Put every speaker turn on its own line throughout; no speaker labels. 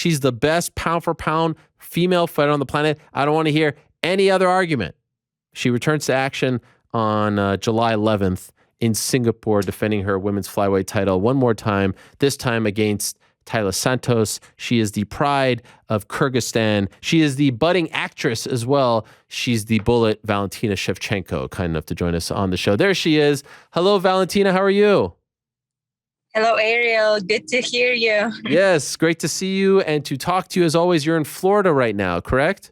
She's the best pound for pound female fighter on the planet. I don't want to hear any other argument. She returns to action on July 11th in Singapore, defending her women's flyweight title one more time, this time against Taila Santos. She is the pride of Kyrgyzstan. She is the budding actress as well. She's the bullet Valentina Shevchenko, kind enough to join us on the show. There she is. Hello, Valentina. How are you?
Hello, Ariel. Good to hear you.
Yes, great to see you and to talk to you. As always, you're in Florida right now, correct?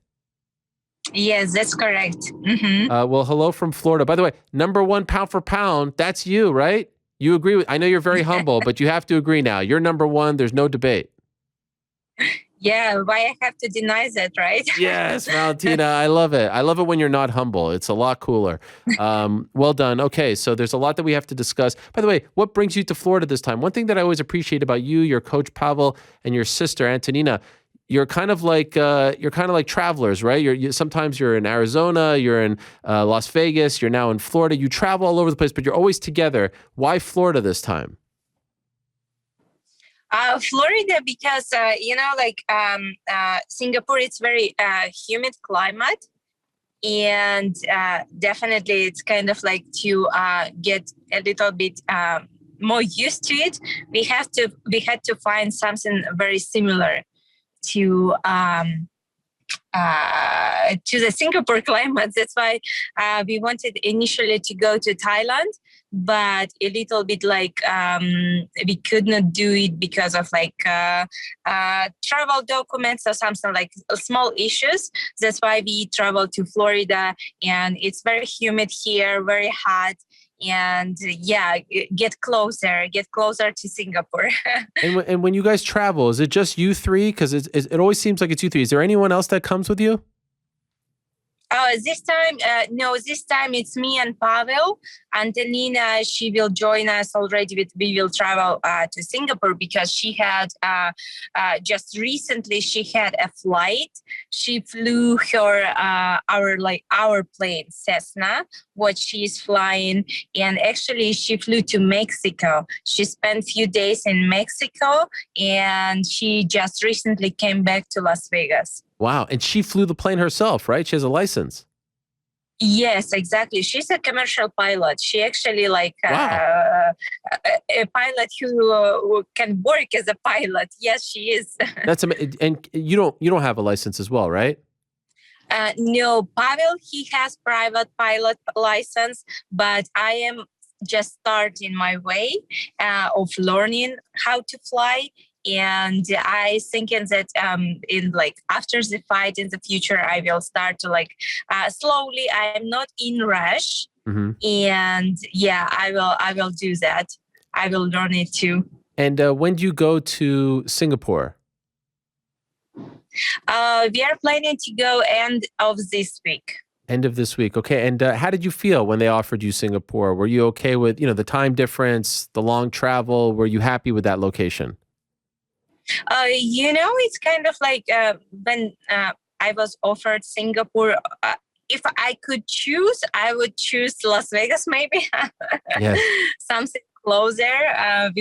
Yes, that's correct. Mm-hmm.
Well, hello from Florida. By the way, number one pound for pound, that's you, right? You agree with, I know you're very humble, but you have to agree now. You're number one. There's no debate.
Yeah, why I have to deny that, right?
Yes, Valentina, I love it. I love it when you're not humble. It's a lot cooler. Well done. Okay, so there's a lot that we have to discuss. By the way, what brings you to Florida this time? One thing that I always appreciate about you, your coach Pavel, and your sister Antonina, you're kind of like travelers, right? Sometimes you're in Arizona, you're in Las Vegas, you're now in Florida. You travel all over the place, but you're always together. Why Florida this time?
Florida, because Singapore, it's very humid climate, and definitely it's kind of like to get a little bit more used to it. We had to find something very similar to the Singapore climate. That's why we wanted initially to go to Thailand, but a little bit we could not do it because of travel documents or something, like small issues. That's why we traveled to Florida, and it's very humid here, very hot. And get closer to Singapore.
And when you guys travel, is it just you three? Because it always seems like it's you three. Is there anyone else that comes with you?
This time it's me and Pavel. Antonina, she will join us already. We will travel to Singapore because she had just recently she had a flight. She flew our plane Cessna, what she's flying, and actually she flew to Mexico. She spent a few days in Mexico, and she just recently came back to Las Vegas.
Wow. And she flew the plane herself, right? She has a license.
Yes, exactly. She's a commercial pilot. She actually a pilot who can work as a pilot. Yes, she is.
That's amazing. And you don't have a license as well, right?
No, Pavel, he has private pilot license, but I am just starting my way of learning how to fly. And I thinking that after the fight in the future, I will start to slowly. I'm not in rush, and I will do that. I will learn it too.
And when do you go to Singapore?
We are planning to go end of this week.
End of this week. Okay. And how did you feel when they offered you Singapore? Were you okay with the time difference, the long travel? Were you happy with that location?
It's kind of like when I was offered Singapore, if I could choose, I would choose Las Vegas, maybe. Yes. Something closer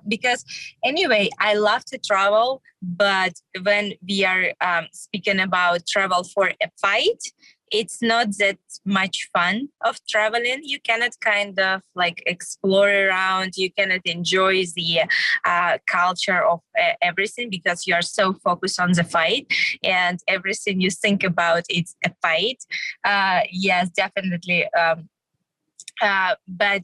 because anyway, I love to travel, but when we are speaking about travel for a fight, it's not that much fun of traveling. You cannot kind of explore around. You cannot enjoy the culture of everything because you are so focused on the fight, and everything you think about it's a fight. Yes, definitely. But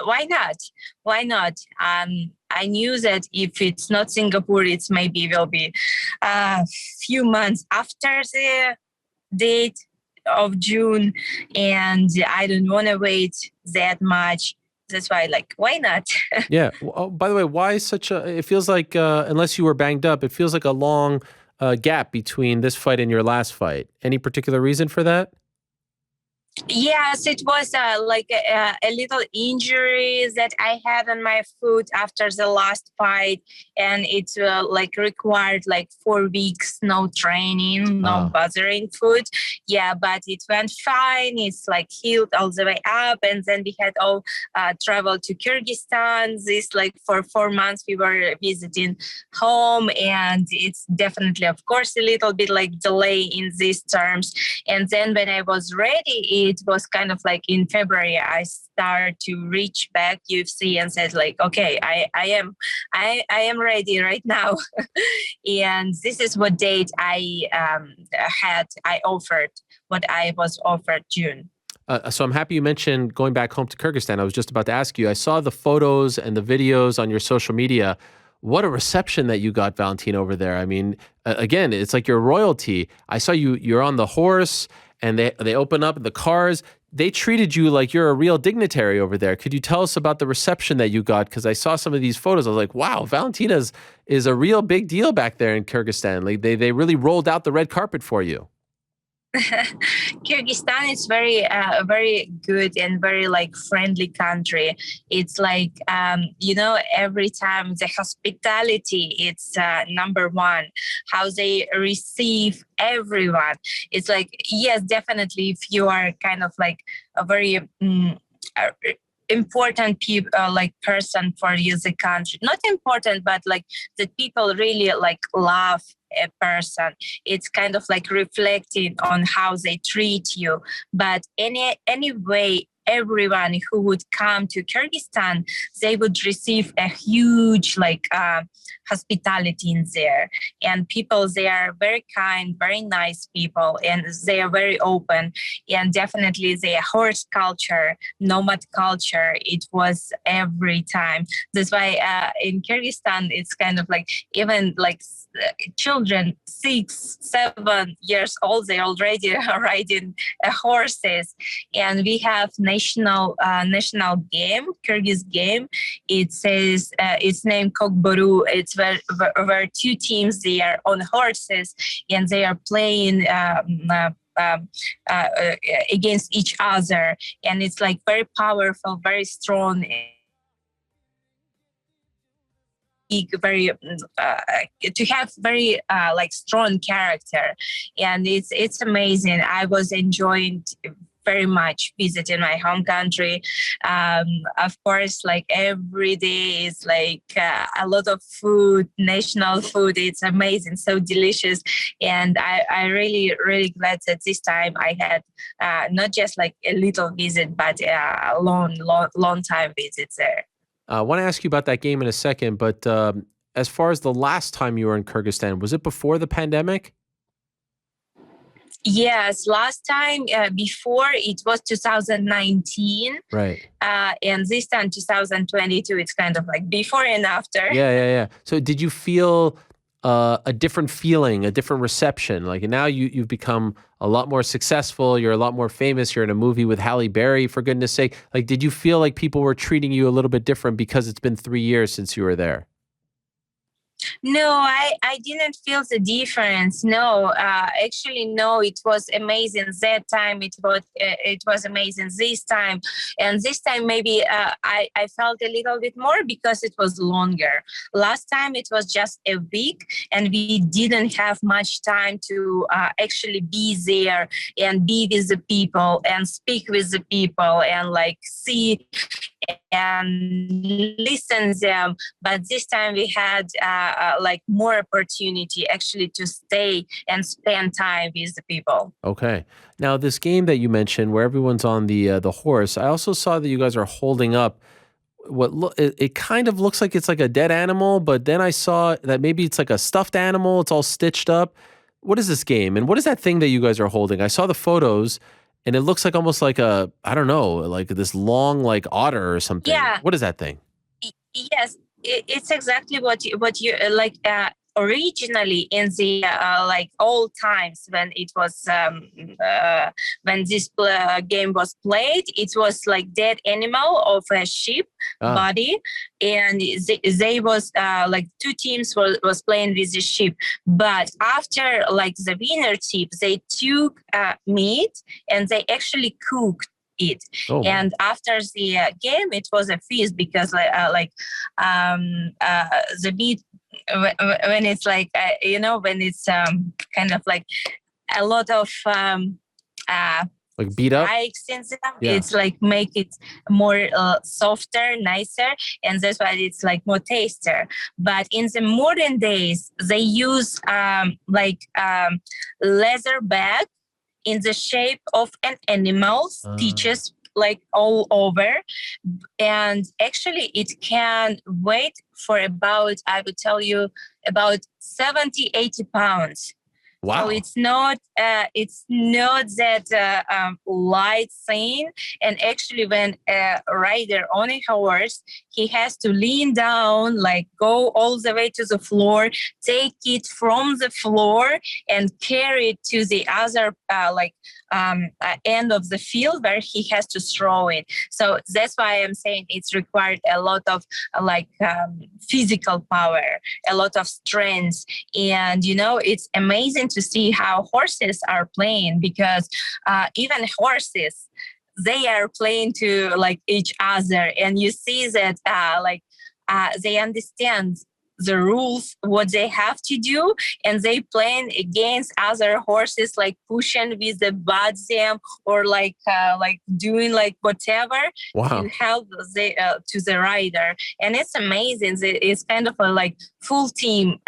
why not? Why not? I knew that if it's not Singapore, it's maybe will be a few months after the date of June, and I don't want to wait that much. That's why, why not?
Yeah. Well, by the way, why such a? It feels like unless you were banged up, it feels like a long gap between this fight and your last fight. Any particular reason for that?
Yes, it was like a little injury that I had on my foot after the last fight, and it like required like 4 weeks no training, no
Oh,
bothering foot. Yeah, but it went fine. It's like healed all the way up, and then we had all traveled to Kyrgyzstan. This like for 4 months we were visiting home, and it's definitely, of course, a little bit like delay in these terms. And then when I was ready, it was kind of like in February, I started to reach back UFC and said like, okay, I am ready right now. And this is what date I offered what I was offered June.
so I'm happy you mentioned going back home to Kyrgyzstan. I was just about to ask you. I saw the photos and the videos on your social media. What a reception that you got, Valentina, over there. I mean, again, it's like you're royalty. I saw you're on the horse, and they open up the cars. They treated you like you're a real dignitary over there. Could you tell us about the reception that you got? Because I saw some of these photos. I was like, wow, Valentina's is a real big deal back there in Kyrgyzstan. Like they really rolled out the red carpet for you.
Kyrgyzstan is very good and very like friendly country. It's like every time the hospitality, it's number one. How they receive everyone. It's like, yes, definitely, if you are kind of like a very uh, important people like person for you, the country, not important, but like the people really like love a person. It's kind of like reflecting on how they treat you. But anyway, everyone who would come to Kyrgyzstan, they would receive a huge like hospitality in there. And people, they are very kind, very nice people, and they are very open. And definitely their horse culture, nomad culture, it was every time. That's why in Kyrgyzstan, it's kind of like even like children 6 7 years old, they're already riding horses. And we have national game, Kyrgyz game. It says it's named Kokboru. It's where two teams, they are on horses, and they are playing um, against each other. And it's like very powerful, very strong, very to have very like strong character. And it's amazing. I was enjoying very much visiting my home country. Of course, like every day is like a lot of food, national food. It's amazing, so delicious. And I really glad that this time I had not just like a little visit, but a long time visit there.
I want to ask you about that game in a second, but as far as the last time you were in Kyrgyzstan, was it before the pandemic?
Yes, last time before it was 2019,
Right.
and this time 2022. It's kind of like before and after.
Yeah. So did you feel a different feeling, a different reception? Like now you've become a lot more successful. You're a lot more famous. You're in a movie with Halle Berry, for goodness sake. Like, did you feel like people were treating you a little bit different because it's been 3 years since you were there?
No, I didn't feel the difference. No, actually, no. It was amazing that time. It was amazing this time, and this time maybe I felt a little bit more because it was longer. Last time it was just a week, and we didn't have much time to actually be there and be with the people and speak with the people and like see and listen them. But this time we had like more opportunity actually to stay and spend time with the people.
Okay. Now, this game that you mentioned, where everyone's on the horse, I also saw that you guys are holding up it kind of looks like it's like a dead animal, but then I saw that maybe it's like a stuffed animal. It's all stitched up. What is this game, and what is that thing that you guys are holding? I saw the photos, and it looks like almost like a, I don't know, like this long like otter or something.
Yeah.
What is that thing?
Yes, it's exactly what you like. originally in the like old times when it was when this game was played, it was like dead animal of a sheep body, and they was like two teams was playing with the sheep. But after like the winner team, they took meat and they actually cooked it. And after the game, it was a feast because the meat, when it's like when it's kind of like a lot of
like beat up,
it's like make it more softer, nicer, and that's why it's like more tastier. But in the modern days, they use leather bag in the shape of an animal, stitches like all over, and actually it can weigh for about, I would tell you, about 70-80 pounds.
Wow.
So it's not that light thing. And actually, when a rider on a horse, he has to lean down, like go all the way to the floor, take it from the floor, and carry it to the other end of the field where he has to throw it. So that's why I'm saying it's required a lot of physical power, a lot of strength, and it's amazing to see how horses are playing, because even horses, they are playing to like each other, and you see that they understand the rules, what they have to do, and they playing against other horses, like pushing with the bottom or like doing like whatever to help to the rider. And it's amazing. It's kind of a like full team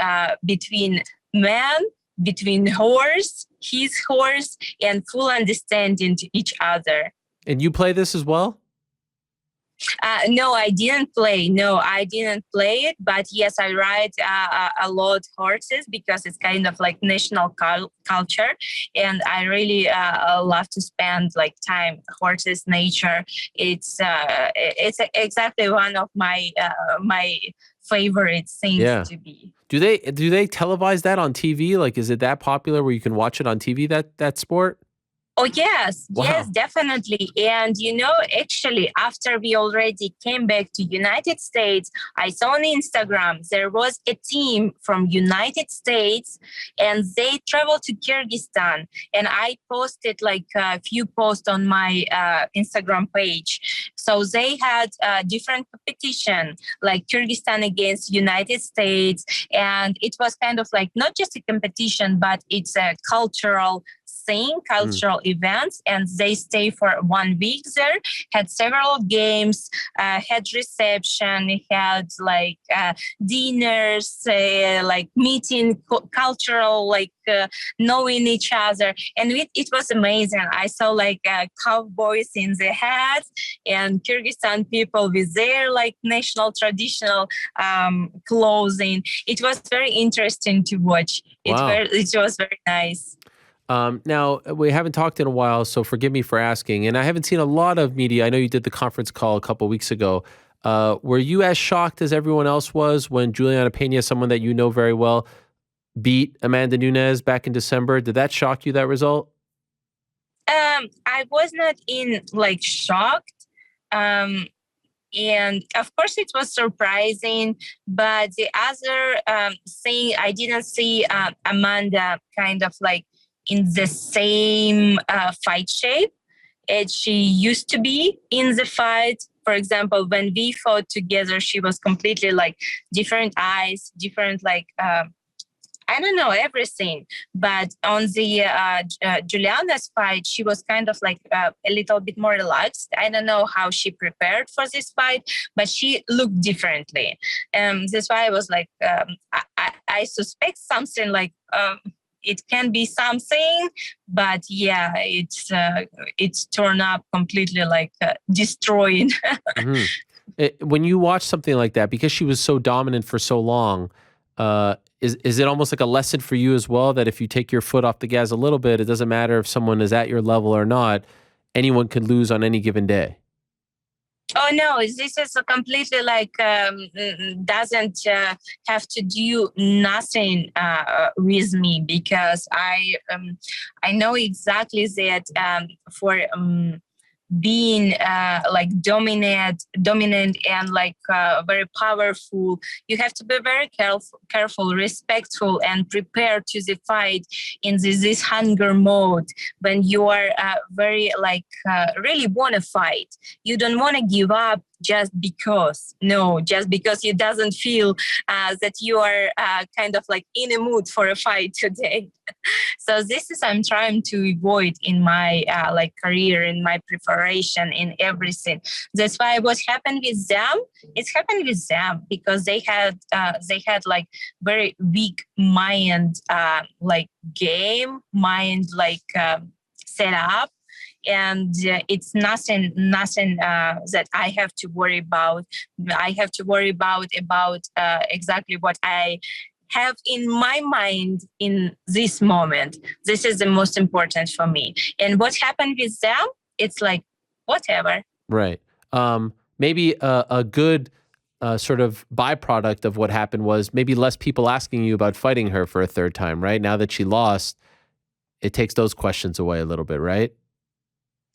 between man, between his horse, and full understanding to each other.
And you play this as well?
No, I didn't play. No, I didn't play it. But yes, I ride a lot horses because it's kind of like national culture, and I really love to spend like time horses, nature. It's exactly one of my favorite things to be.
Do they televise that on TV? Like, is it that popular where you can watch it on TV? That sport?
Oh, yes. Wow. Yes, definitely. And, actually, after we already came back to United States, I saw on Instagram, there was a team from United States, and they traveled to Kyrgyzstan. And I posted like a few posts on my Instagram page. So they had different competition, like Kyrgyzstan against United States. And it was kind of like not just a competition, but it's a cultural events, and they stay for 1 week there, had several games, had reception, had like dinners, like meeting, cultural, like knowing each other, and it was amazing. I saw like cowboys in the hats and Kyrgyzstan people with their like national traditional clothing. It was very interesting to watch. It was very nice.
Now, we haven't talked in a while, so forgive me for asking. And I haven't seen a lot of media. I know you did the conference call a couple of weeks ago. Were you as shocked as everyone else was when Juliana Pena, someone that you know very well, beat Amanda Nunes back in December? Did that shock you, that result?
I was not shocked. And of course it was surprising, but the other thing, I didn't see Amanda kind of like in the same fight shape as she used to be in the fight. For example, when we fought together, she was completely like different eyes, different I don't know, everything. But on the Juliana's fight, she was kind of like a little bit more relaxed. I don't know how she prepared for this fight, but she looked differently. That's why I was like, I suspect something like it can be something, but yeah, it's torn up completely, like destroyed.
When you watch something like that, because she was so dominant for so long, is it almost like a lesson for you as well, that if you take your foot off the gas a little bit, it doesn't matter if someone is at your level or not, anyone could lose on any given day?
Oh no, this is a completely like doesn't have to do nothing with me, because I know exactly that for being like dominant and like very powerful, you have to be very careful, respectful, and prepared to the fight in this hunger mode. When you are very like really want to fight, you don't want to give up just because, no, just because you doesn't feel that you are kind of like in a mood for a fight today. So this is I'm trying to avoid in my like career, in my preparation, in everything. That's why what happened with them, it's happened with them because they had like very weak mind, like game mind, like set up. And it's nothing that I have to worry about. I have to worry about exactly what I have in my mind in this moment. This is the most important for me. And what happened with them, it's like whatever.
Right. Maybe a good sort of byproduct of what happened was maybe less people asking you about fighting her for a third time, right? Now that she lost, it takes those questions away a little bit, right?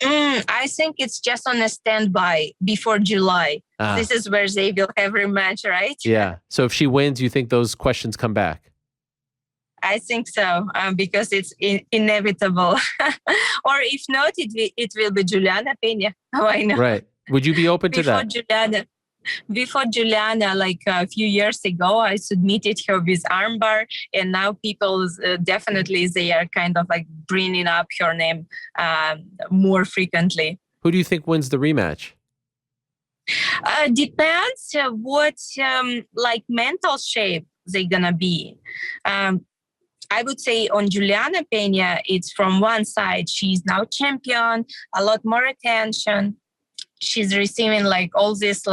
I think it's just on a standby before July. This is where they will have rematch, right?
Yeah. So if she wins, you think those questions come back?
I think so, because it's inevitable. Or if not, it will be Juliana Pena. Why not?
Right. Would you be open to that?
Before Juliana, like a few years ago, I submitted her with armbar, and now people definitely they are kind of like bringing up her name more frequently.
Who do you think wins the rematch?
Depends what like mental shape they're gonna be. I would say on Juliana Pena, it's from one side, she's now champion, a lot more attention. She's receiving like all this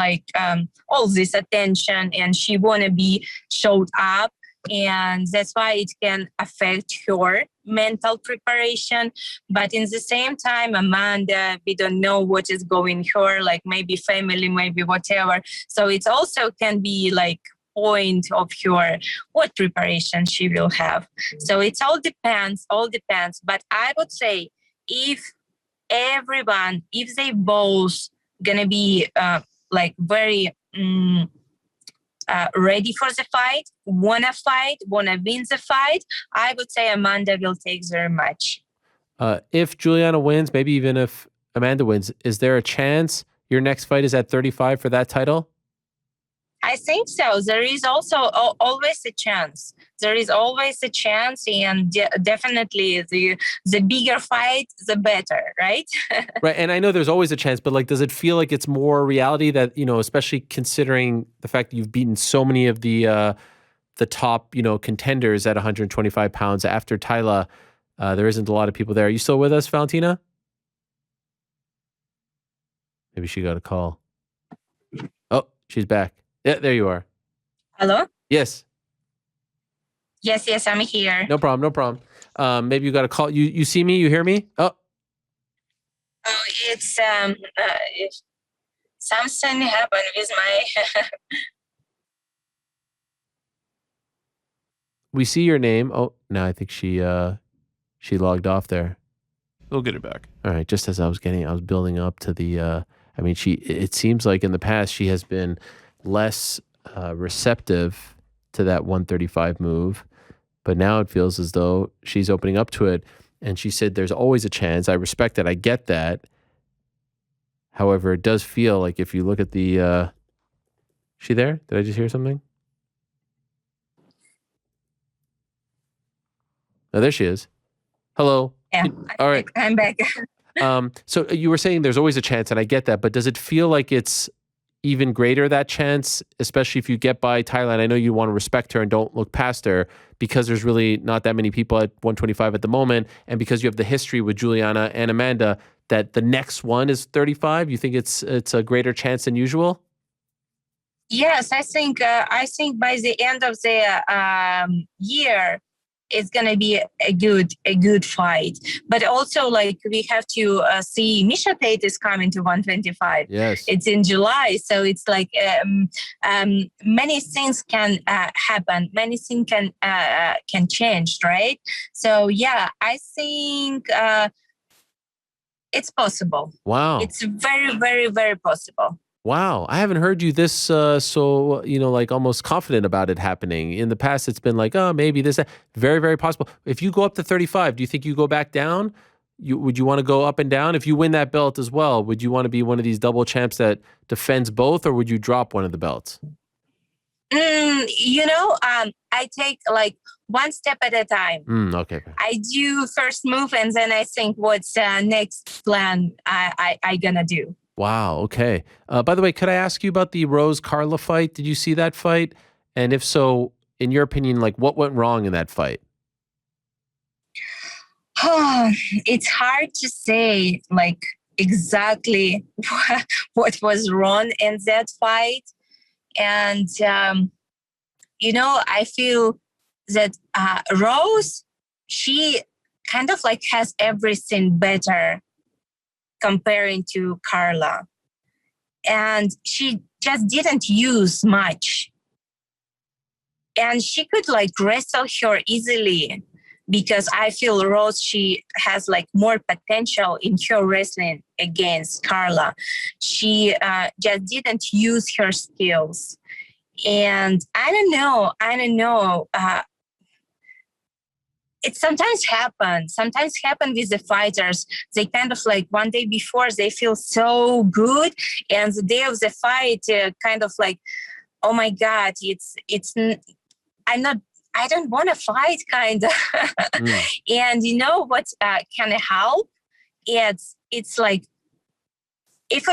attention, and she wanna be showed up, and that's why it can affect her mental preparation. But in the same time, Amanda, we don't know what is going her, like maybe family, maybe whatever. So it also can be like point of her what preparation she will have. So it all depends. But I would say if they both gonna be like very ready for the fight, wanna win the fight, I would say Amanda will take the rematch.
If Juliana wins, maybe even if Amanda wins, is there a chance your next fight is at 35 for that title?
I think so. There is also always a chance. And definitely the bigger fight, the better, right?
Right, and I know there's always a chance, but like, does it feel like it's more reality that, especially considering the fact that you've beaten so many of the top, contenders at 125 pounds after Tyla, there isn't a lot of people there. Are you still with us, Valentina? Maybe she got a call. Oh, she's back. Yeah, there you are.
Hello?
Yes.
Yes, I'm here.
No problem. Maybe you got a call. You see me? You hear me? Oh,
it's something happened with my.
We see your name. Oh, no, I think she logged off there.
We'll get it back.
All right. Just as I was building up to the. It seems like in the past she has been less receptive to that 135 move, but now it feels as though she's opening up to it. And she said, "There's always a chance." I respect that. I get that. However, it does feel like if you look at the. She there? Did I just hear something? Oh, there she is. Hello.
Yeah.
All right.
I'm back.
So you were saying there's always a chance, and I get that, but does it feel like it's even greater, that chance, especially if you get by Thailand? I know you want to respect her and don't look past her because there's really not that many people at 125 at the moment, and because you have the history with Juliana and Amanda, that the next one is 35. You think it's a greater chance than usual?
Yes, I think by the end of the year, it's gonna be a good fight. But also, like, we have to see Misha Tate is coming to 125.
Yes,
it's in July, so it's like many things can happen, many things can change, right? So yeah, I think it's possible.
Wow.
It's very, very, very possible.
Wow, I haven't heard you this so like almost confident about it happening. In the past, it's been like, oh, maybe this. Very, very possible. If you go up to 35, do you think you go back down? Would you want to go up and down? If you win that belt as well, would you want to be one of these double champs that defends both, or would you drop one of the belts?
I take like one step at a time.
Okay.
I do first move, and then I think what's next plan I gonna do.
Wow. Okay. By the way, could I ask you about the Rose Carla fight? Did you see that fight? And if so, in your opinion, like what went wrong in that fight?
It's hard to say like exactly what was wrong in that fight. And, I feel that Rose, she kind of like has everything better comparing to Carla. And she just didn't use much. And she could like wrestle her easily, because I feel Rose, she has like more potential in her wrestling against Carla. She just didn't use her skills. And I don't know. It sometimes happens with the fighters. They kind of like one day before, they feel so good. And the day of the fight, kind of like, oh my God, I don't want to fight, kind of. And you know what can help? It's like, if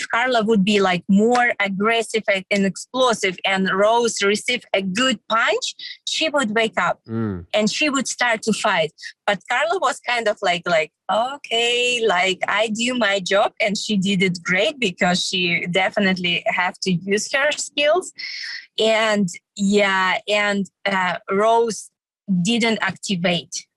Carla would be like more aggressive and explosive, and Rose received a good punch, she would wake up and she would start to fight. But Carla was kind of like, okay, like I do my job, and she did it great because she definitely have to use her skills. And Rose didn't activate.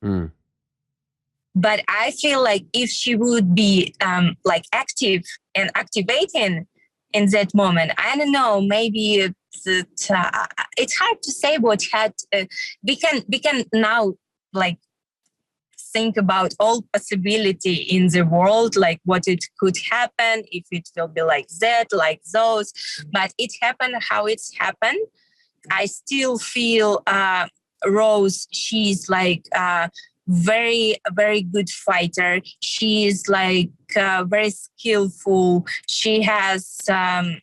But I feel like if she would be like active and activating in that moment, I don't know, maybe it's hard to say what had. We can now like think about all possibility in the world, like what it could happen if it will be like that, like those. But it happened how it's happened. I still feel Rose, she's like very, very good fighter. She's like very skillful. She has a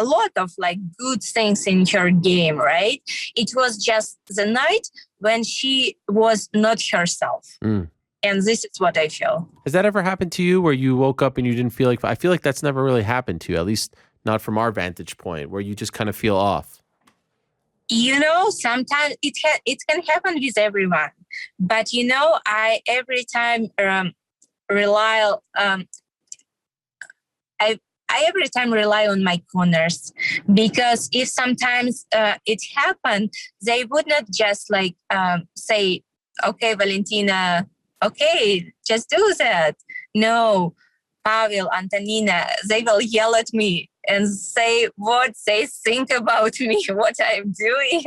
lot of like good things in her game, right? It was just the night when she was not herself. And this is what I feel.
Has that ever happened to you where you woke up and you didn't feel like, I feel like that's never really happened to you, at least not from our vantage point, where you just kind of feel off?
Sometimes it can happen with everyone. But, I every time rely I every time rely on my corners, because if sometimes it happened, they would not just like say, okay, Valentina, okay, just do that. No, Pavel, Antonina, they will yell at me and say what they think about me, what I'm doing.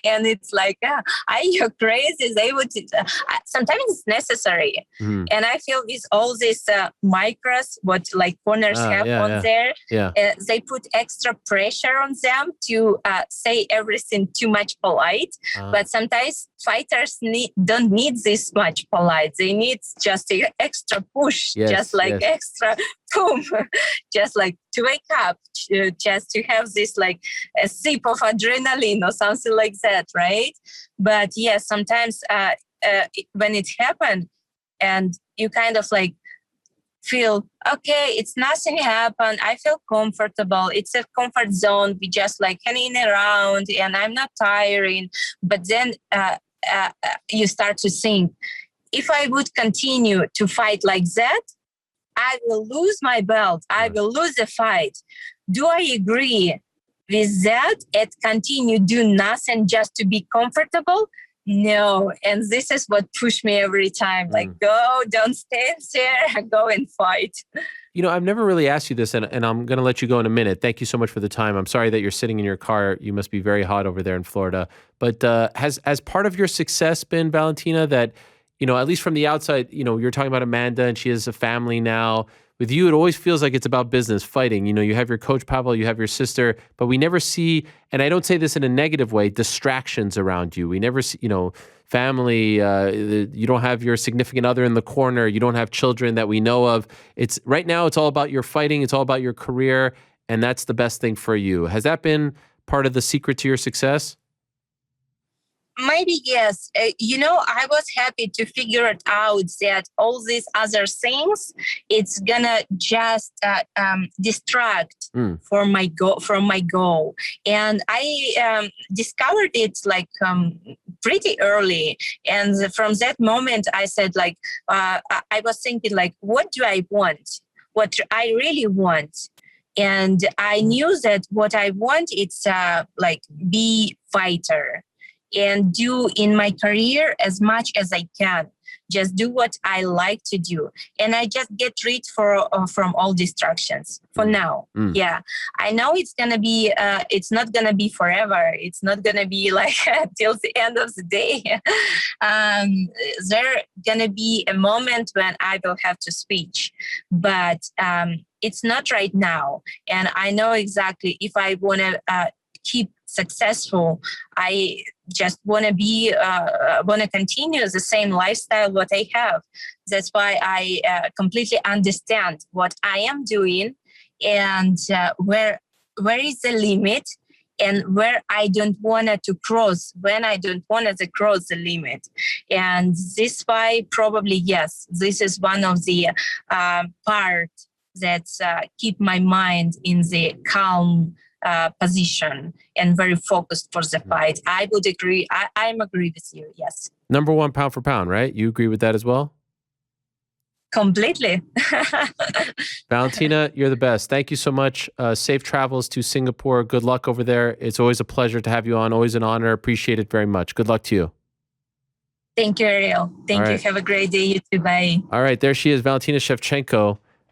And it's like, are you crazy? They would, sometimes it's necessary. And I feel with all these micros, what like corners have there, they put extra pressure on them to say everything too much polite. But sometimes fighters don't need this much polite. They need just an extra push, extra boom, just like to wake up, just to have this like a sip of adrenaline or something like that, right? But yes, sometimes when it happened and you kind of like feel, okay, it's nothing happened, I feel comfortable, it's a comfort zone, we just like hanging around and I'm not tiring. But then you start to think, if I would continue to fight like that, I will lose my belt. I will lose the fight. Do I agree with that and continue do nothing just to be comfortable. No. And this is what pushed me every time. Like, go, don't stand there, go and fight.
You know, I've never really asked you this, and I'm going to let you go in a minute. Thank you so much for the time. I'm sorry that you're sitting in your car. You must be very hot over there in Florida. But has part of your success been, Valentina, that, you know, at least from the outside, you know, you're talking about Amanda and she has a family now. With you, it always feels like it's about business, fighting. You know, you have your coach, Pavel, you have your sister, but we never see, and I don't say this in a negative way, distractions around you. We never see, you know, family, you don't have your significant other in the corner. You don't have children that we know of. It's right now, it's all about your fighting. It's all about your career. And that's the best thing for you. Has that been part of the secret to your success?
Maybe yes. You know, I was happy to figure it out that all these other things, it's gonna just distract from my goal. And I discovered it like pretty early. And from that moment, I said like, I was thinking like, what do I want? What I really want? And I knew that what I want, it's like be fighter. And do in my career as much as I can. Just do what I like to do. And I just get rid from all distractions for now. Yeah. I know it's going to be, it's not going to be forever. It's not going to be like till the end of the day. There going to be a moment when I will have to switch. But it's not right now. And I know exactly if I want to keep successful, I just want to continue the same lifestyle what I have. That's why I completely understand what I am doing and where is the limit and where I don't want to cross, when I don't want to cross the limit. And this why probably, yes, this is one of the part that keep my mind in the calm position and very focused for the fight. I would agree. I'm agree with you. Yes.
Number one pound for pound, right? You agree with that as well?
Completely.
Valentina, you're the best. Thank you so much. Safe travels to Singapore. Good luck over there. It's always a pleasure to have you on. Always an honor. Appreciate it very much. Good luck to you.
Thank you, Ariel. Thank you. Have a great day. You too. Bye.
All right. There she is, Valentina Shevchenko.